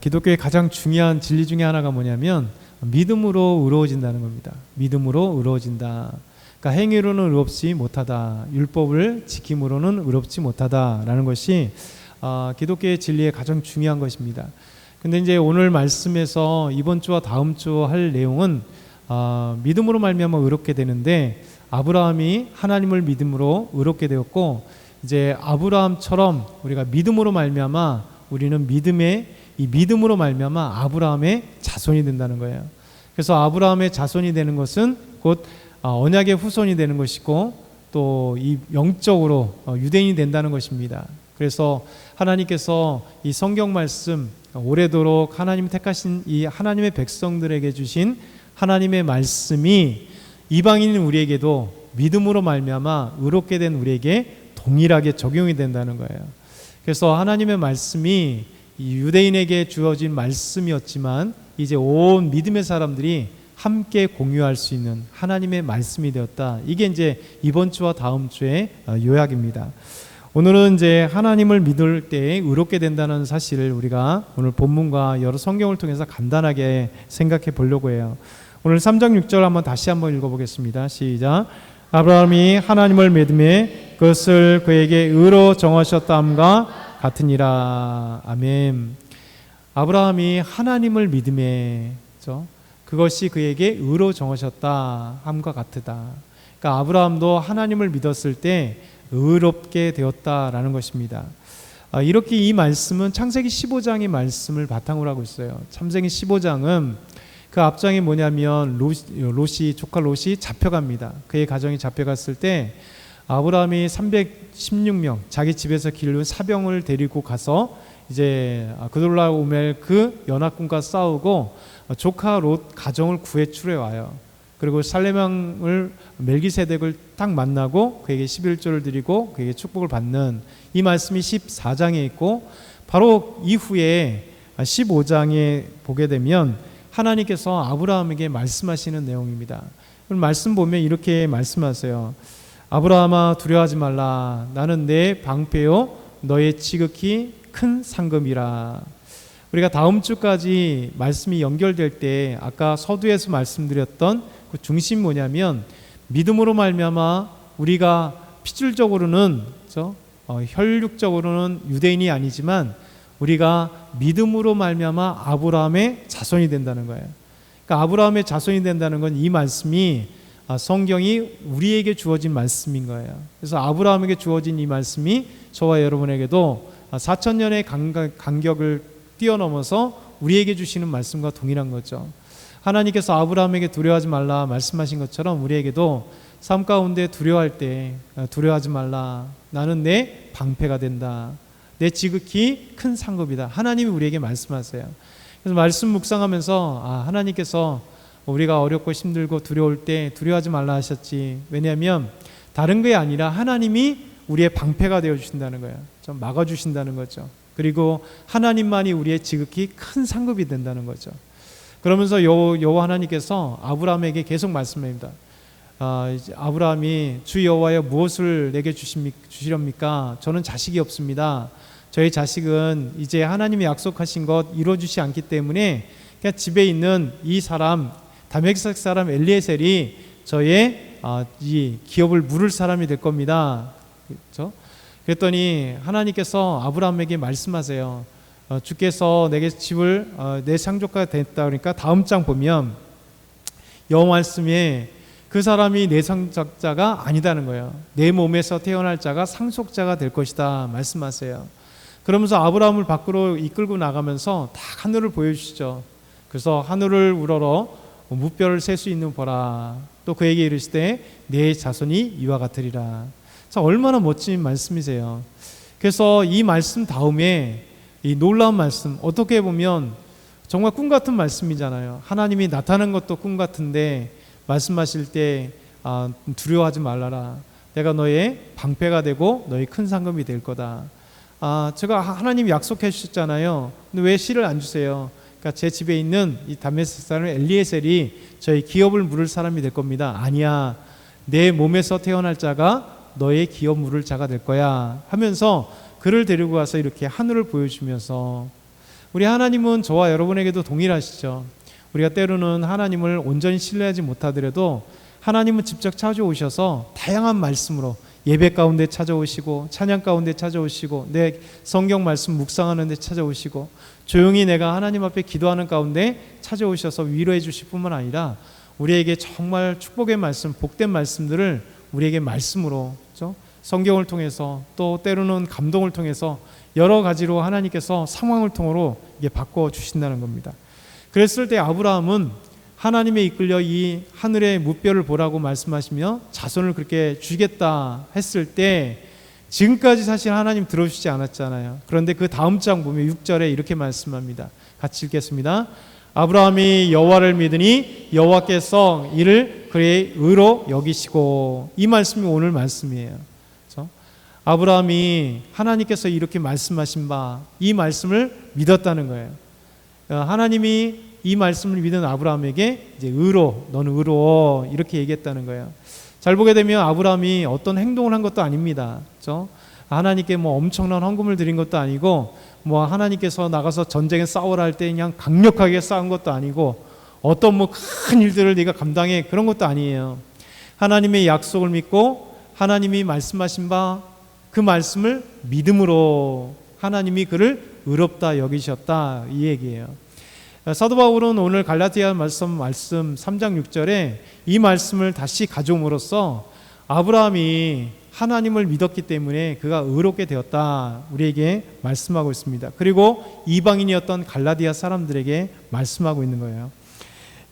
기독교의 가장 중요한 진리 중에 하나가 뭐냐면 믿음으로 의로워진다는 겁니다. 믿음으로 의로워진다. 그러니까 행위로는 의롭지 못하다. 율법을 지킴으로는 의롭지 못하다라는 것이 기독교의 진리의 가장 중요한 것입니다. 근데 이제 오늘 말씀에서 이번 주와 다음 주 할 내용은 믿음으로 말미암아 의롭게 되는데, 아브라함이 하나님을 믿음으로 의롭게 되었고, 이제 아브라함처럼 우리가 믿음으로 말미암아 우리는 믿음으로 말미암아 아브라함의 자손이 된다는 거예요. 그래서 아브라함의 자손이 되는 것은 곧 언약의 후손이 되는 것이고, 또 이 영적으로 유대인이 된다는 것입니다. 그래서 하나님께서 이 성경 말씀, 오래도록 하나님 택하신 이 하나님의 백성들에게 주신 하나님의 말씀이 이방인인 우리에게도 믿음으로 말미암아 의롭게 된 우리에게 동일하게 적용이 된다는 거예요. 그래서 하나님의 말씀이 이 유대인에게 주어진 말씀이었지만 이제 온 믿음의 사람들이 함께 공유할 수 있는 하나님의 말씀이 되었다. 이게 이제 이번 주와 다음 주의 요약입니다. 오늘은 이제 하나님을 믿을 때 의롭게 된다는 사실을 우리가 오늘 본문과 여러 성경을 통해서 간단하게 생각해 보려고 해요. 오늘 3장 6절 다시 한번 읽어보겠습니다. 시작. 아브라함이 하나님을 믿음에 그것을 그에게 의로 정하셨다함과 같으니라. 아멘. 아브라함이 하나님을 믿음에, 그것이 그에게 의로 정하셨다 함과 같으다. 그러니까 아브라함도 하나님을 믿었을 때 의롭게 되었다라는 것입니다. 이렇게 이 말씀은 창세기 15장의 말씀을 바탕으로 하고 있어요. 창세기 15장은 그 앞장이 뭐냐면 조카 롯이 잡혀갑니다. 그의 가정이 잡혀갔을 때 아브라함이 316명 자기 집에서 기르는 사병을 데리고 가서 이제 그돌라오멜 그 연합군과 싸우고 조카 롯 가정을 구해 출해 와요. 그리고 살레망을 멜기세덱을 딱 만나고 그에게 11조를 드리고 그에게 축복을 받는 이 말씀이 14장에 있고, 바로 이후에 15장에 보게 되면 하나님께서 아브라함에게 말씀하시는 내용입니다. 말씀 보면 이렇게 말씀하세요. 아브라함아 두려워하지 말라. 나는 내 방패요 너의 지극히 큰 상급이라. 우리가 다음 주까지 말씀이 연결될 때 아까 서두에서 말씀드렸던 그 중심이 뭐냐면, 믿음으로 말미암아 우리가 필질적으로는 혈육적으로는 유대인이 아니지만 우리가 믿음으로 말미암아 아브라함의 자손이 된다는 거예요. 그러니까 아브라함의 자손이 된다는 건 이 말씀이 성경이 우리에게 주어진 말씀인 거예요. 그래서 아브라함에게 주어진 이 말씀이 저와 여러분에게도 4,000년의 간격을 뛰어넘어서 우리에게 주시는 말씀과 동일한 거죠. 하나님께서 아브라함에게 두려워하지 말라 말씀하신 것처럼 우리에게도 삶 가운데 두려워할 때 두려워하지 말라. 나는 내 방패가 된다. 내 지극히 큰 상급이다. 하나님이 우리에게 말씀하세요. 그래서 말씀 묵상하면서 하나님께서 우리가 어렵고 힘들고 두려울 때 두려워하지 말라 하셨지. 왜냐하면 다른 게 아니라 하나님이 우리의 방패가 되어주신다는 거예요. 좀 막아주신다는 거죠. 그리고 하나님만이 우리의 지극히 큰 상급이 된다는 거죠. 그러면서 여호와 하나님께서 아브라함에게 계속 말씀합니다. 아브라함이 주 여호와여 무엇을 내게 주시렵니까? 저는 자식이 없습니다. 저희 자식은 이제 하나님이 약속하신 것 이루어주지 않기 때문에 그냥 집에 있는 이 사람 다메섹 사람 엘리에셀이 저의 이 기업을 물을 사람이 될 겁니다. 그렇죠? 그랬더니 하나님께서 아브라함에게 말씀하세요. 주께서 내게 집을 내 상속가 됐다. 그러니까 다음 장 보면 여호와 말씀에 그 사람이 내 상속자가 아니다는 거예요. 내 몸에서 태어날 자가 상속자가 될 것이다 말씀하세요. 그러면서 아브라함을 밖으로 이끌고 나가면서 딱 하늘을 보여주시죠. 그래서 하늘을 우러러 무뼈를 셀 수 있는 보라. 또 그에게 이르시되 내 자손이 이와 같으리라. 자, 얼마나 멋진 말씀이세요. 그래서 이 말씀 다음에 이 놀라운 말씀, 어떻게 보면 정말 꿈 같은 말씀이잖아요. 하나님이 나타나는 것도 꿈 같은데 말씀하실 때 두려워하지 말라라. 내가 너의 방패가 되고 너의 큰 상급이 될 거다. 제가 하나님이 약속해 주셨잖아요. 근데 왜 씨를 안 주세요? 그러니까 제 집에 있는 이 다메섹 사람 엘리에셀이 저희 기업을 물을 사람이 될 겁니다. 아니야. 내 몸에서 태어날 자가 너의 기업 물을 자가 될 거야 하면서 그를 데리고 가서 이렇게 하늘을 보여주면서 우리 하나님은 저와 여러분에게도 동일하시죠. 우리가 때로는 하나님을 온전히 신뢰하지 못하더라도 하나님은 직접 찾아오셔서 다양한 말씀으로 예배 가운데 찾아오시고 찬양 가운데 찾아오시고 내 성경 말씀 묵상하는 데 찾아오시고 조용히 내가 하나님 앞에 기도하는 가운데 찾아오셔서 위로해 주실 뿐만 아니라 우리에게 정말 축복의 말씀, 복된 말씀들을 우리에게 말씀으로, 그렇죠? 성경을 통해서 또 때로는 감동을 통해서 여러 가지로 하나님께서 상황을 통으로 이게 바꿔 주신다는 겁니다. 그랬을 때 아브라함은 하나님에 이끌려 이 하늘의 무뼈를 보라고 말씀하시며 자손을 그렇게 주겠다 했을 때 지금까지 사실 하나님 들어주시지 않았잖아요. 그런데 그 다음 장 보면 6절에 이렇게 말씀합니다. 같이 읽겠습니다. 아브라함이 여호와를 믿으니 여호와께서 이를 그의 의로 여기시고, 이 말씀이 오늘 말씀이에요. 그렇죠? 아브라함이 하나님께서 이렇게 말씀하신 바 이 말씀을 믿었다는 거예요. 하나님이 이 말씀을 믿은 아브라함에게 이제 너는 의로워 이렇게 얘기했다는 거예요. 잘 보게 되면 아브라함이 어떤 행동을 한 것도 아닙니다. 그렇죠? 하나님께 뭐 엄청난 헌금을 드린 것도 아니고 뭐 하나님께서 나가서 전쟁에 싸우라 할 때 그냥 강력하게 싸운 것도 아니고 어떤 뭐 큰 일들을 네가 감당해 그런 것도 아니에요. 하나님의 약속을 믿고 하나님이 말씀하신 바 그 말씀을 믿음으로 하나님이 그를 의롭다 여기셨다, 이 얘기예요. 사도 바울은 오늘 갈라디아 말씀 3장 6절에 이 말씀을 다시 가져옴으로써 아브라함이 하나님을 믿었기 때문에 그가 의롭게 되었다 우리에게 말씀하고 있습니다. 그리고 이방인이었던 갈라디아 사람들에게 말씀하고 있는 거예요.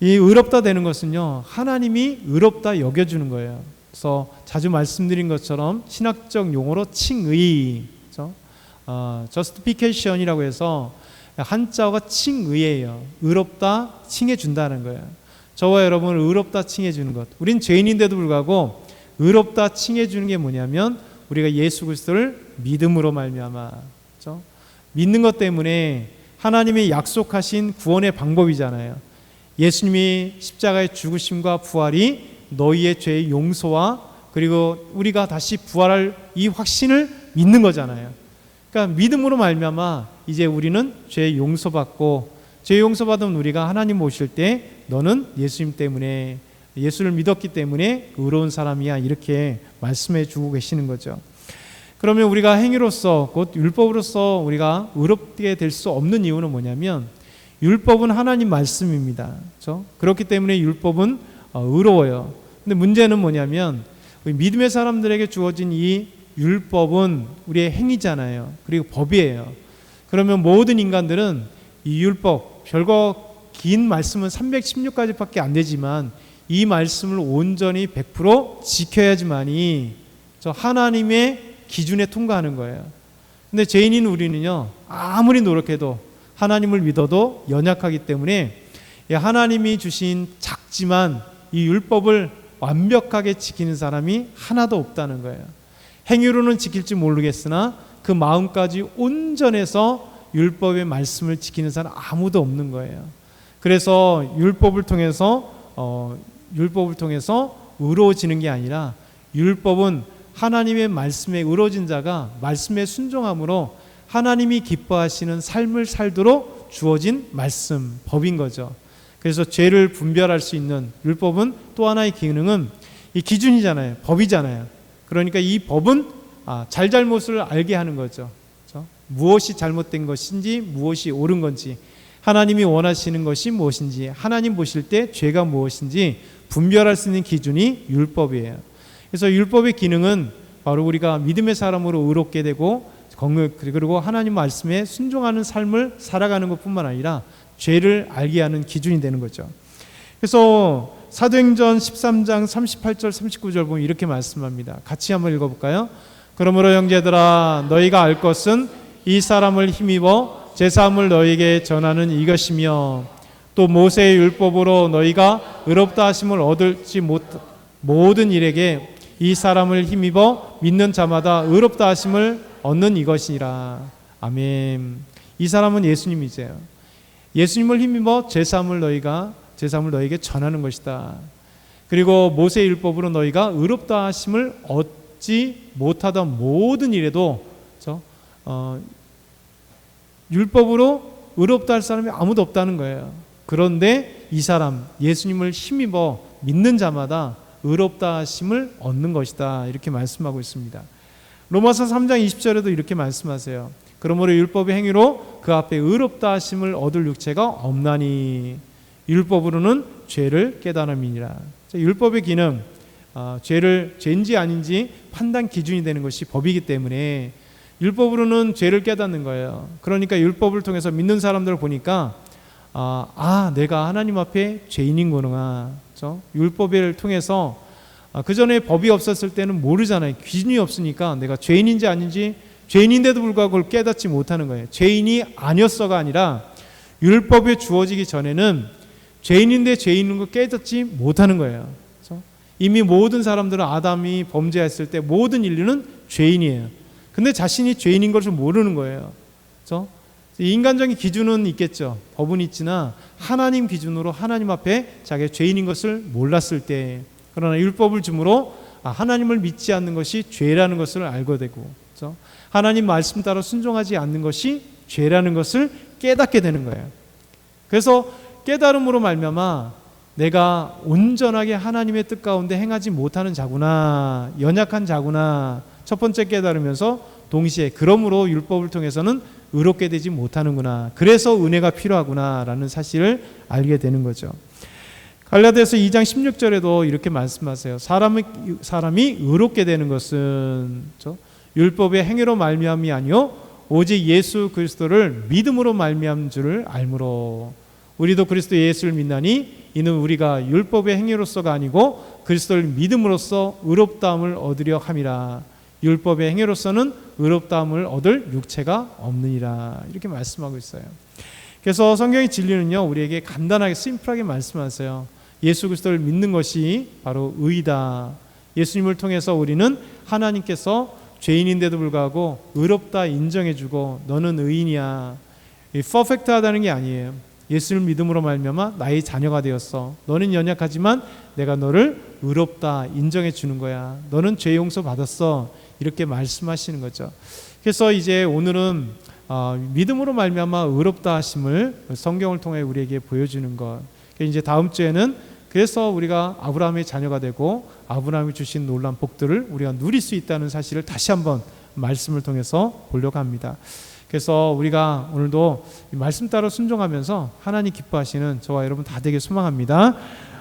이 의롭다 되는 것은요, 하나님이 의롭다 여겨주는 거예요. 그래서 자주 말씀드린 것처럼 신학적 용어로 칭의, 그렇죠? justification이라고 해서 한자어가 칭의예요. 의롭다 칭해준다는 거예요. 저와 여러분을 의롭다 칭해주는 것. 우린 죄인인데도 불구하고 의롭다 칭해주는 게 뭐냐면 우리가 예수 그리스도를 믿음으로 말미암아, 그렇죠? 믿는 것 때문에 하나님이 약속하신 구원의 방법이잖아요. 예수님이 십자가의 죽으심과 부활이 너희의 죄의 용서와 그리고 우리가 다시 부활할 이 확신을 믿는 거잖아요. 그러니까 믿음으로 말미암아 이제 우리는 죄 용서받고, 죄 용서받은 우리가 하나님 오실 때 너는 예수님 때문에, 예수를 믿었기 때문에 의로운 사람이야, 이렇게 말씀해 주고 계시는 거죠. 그러면 우리가 행위로서 곧 율법으로서 우리가 의롭게 될 수 없는 이유는 뭐냐면 율법은 하나님 말씀입니다. 그렇죠? 그렇기 때문에 율법은 의로워요. 근데 문제는 뭐냐면 믿음의 사람들에게 주어진 이 율법은 우리의 행위잖아요. 그리고 법이에요. 그러면 모든 인간들은 이 율법, 별거 긴 말씀은 316가지밖에 안 되지만 이 말씀을 온전히 100% 지켜야지만이 저 하나님의 기준에 통과하는 거예요. 근데 죄인인 우리는요, 아무리 노력해도 하나님을 믿어도 연약하기 때문에 하나님이 주신 작지만 이 율법을 완벽하게 지키는 사람이 하나도 없다는 거예요. 행위로는 지킬지 모르겠으나 그 마음까지 온전해서 율법의 말씀을 지키는 사람 아무도 없는 거예요. 그래서 율법을 통해서 의로워지는 게 아니라 율법은 하나님의 말씀에 의로워진 자가 말씀에 순종함으로 하나님이 기뻐하시는 삶을 살도록 주어진 말씀, 법인 거죠. 그래서 죄를 분별할 수 있는 율법은 또 하나의 기능은 이 기준이잖아요. 법이잖아요. 그러니까 이 법은 잘잘못을 알게 하는 거죠. 그렇죠? 무엇이 잘못된 것인지 무엇이 옳은 건지, 하나님이 원하시는 것이 무엇인지, 하나님 보실 때 죄가 무엇인지 분별할 수 있는 기준이 율법이에요. 그래서 율법의 기능은 바로 우리가 믿음의 사람으로 의롭게 되고 그리고 하나님 말씀에 순종하는 삶을 살아가는 것뿐만 아니라 죄를 알게 하는 기준이 되는 거죠. 그래서 사도행전 13장 38절 39절 보면 이렇게 말씀합니다. 같이 한번 읽어볼까요? 그러므로 형제들아 너희가 알 것은 이 사람을 힘입어 제사함을 너희에게 전하는 이것이며 또 모세의 율법으로 너희가 의롭다 하심을 얻을지 못 모든 일에게 이 사람을 힘입어 믿는 자마다 의롭다 하심을 얻는 이것이니라. 아멘. 이 사람은 예수님이세요. 예수님을 힘입어 제사함을 너희에게 전하는 것이다. 그리고 모세의 율법으로 너희가 의롭다 하심을 얻지 못하던 모든 일에도 율법으로 의롭다 할 사람이 아무도 없다는 거예요. 그런데 이 사람 예수님을 힘입어 믿는 자마다 의롭다 하심을 얻는 것이다, 이렇게 말씀하고 있습니다. 로마서 3장 20절에도 이렇게 말씀하세요. 그러므로 율법의 행위로 그 앞에 의롭다 하심을 얻을 육체가 없나니 율법으로는 죄를 깨달음이니라. 율법의 기능, 죄인지 아닌지 판단 기준이 되는 것이 법이기 때문에 율법으로는 죄를 깨닫는 거예요. 그러니까 율법을 통해서 믿는 사람들을 보니까 내가 하나님 앞에 죄인이구나. 그렇죠? 율법을 통해서 그 전에 법이 없었을 때는 모르잖아요. 기준이 없으니까 내가 죄인인지 아닌지, 죄인인데도 불구하고 그걸 깨닫지 못하는 거예요. 죄인이 아니었어가 아니라 율법에 주어지기 전에는 죄인인데 죄인인 걸 깨닫지 못하는 거예요. 그렇죠? 이미 모든 사람들은 아담이 범죄했을 때 모든 인류는 죄인이에요. 근데 자신이 죄인인 것을 모르는 거예요. 그렇죠? 인간적인 기준은 있겠죠. 법은 있으나 하나님 기준으로 하나님 앞에 자기가 죄인인 것을 몰랐을 때, 그러나 율법을 줌으로 하나님을 믿지 않는 것이 죄라는 것을 알게 되고, 그렇죠? 하나님 말씀 따라 순종하지 않는 것이 죄라는 것을 깨닫게 되는 거예요. 그래서 깨달음으로 말미암아 내가 온전하게 하나님의 뜻 가운데 행하지 못하는 자구나, 연약한 자구나, 첫 번째 깨달으면서 동시에 그러므로 율법을 통해서는 의롭게 되지 못하는구나, 그래서 은혜가 필요하구나 라는 사실을 알게 되는 거죠. 갈라디아서 2장 16절에도 이렇게 말씀하세요. 사람이 의롭게 되는 것은 율법의 행위로 말미암이 아니요 오직 예수 그리스도를 믿음으로 말미암은 줄을 알므로 우리도 그리스도 예수를 믿나니 이는 우리가 율법의 행위로서가 아니고 그리스도를 믿음으로써 의롭다함을 얻으려 함이라. 율법의 행위로서는 의롭다함을 얻을 육체가 없느니라, 이렇게 말씀하고 있어요. 그래서 성경의 진리는요, 우리에게 간단하게 심플하게 말씀하세요. 예수 그리스도를 믿는 것이 바로 의이다. 예수님을 통해서 우리는 하나님께서 죄인인데도 불구하고 의롭다 인정해주고 너는 의인이야, 퍼펙트하다는 게 아니에요. 예수를 믿음으로 말미암아 나의 자녀가 되었어. 너는 연약하지만 내가 너를 의롭다 인정해 주는 거야. 너는 죄 용서 받았어. 이렇게 말씀하시는 거죠. 그래서 이제 오늘은 믿음으로 말미암아 의롭다 하심을 성경을 통해 우리에게 보여주는 것. 이제 다음 주에는 그래서 우리가 아브라함의 자녀가 되고 아브라함이 주신 놀라운 복들을 우리가 누릴 수 있다는 사실을 다시 한번 말씀을 통해서 보려고 합니다. 그래서 우리가 오늘도 말씀 따라 순종하면서 하나님 기뻐하시는 저와 여러분 다 되길 소망합니다.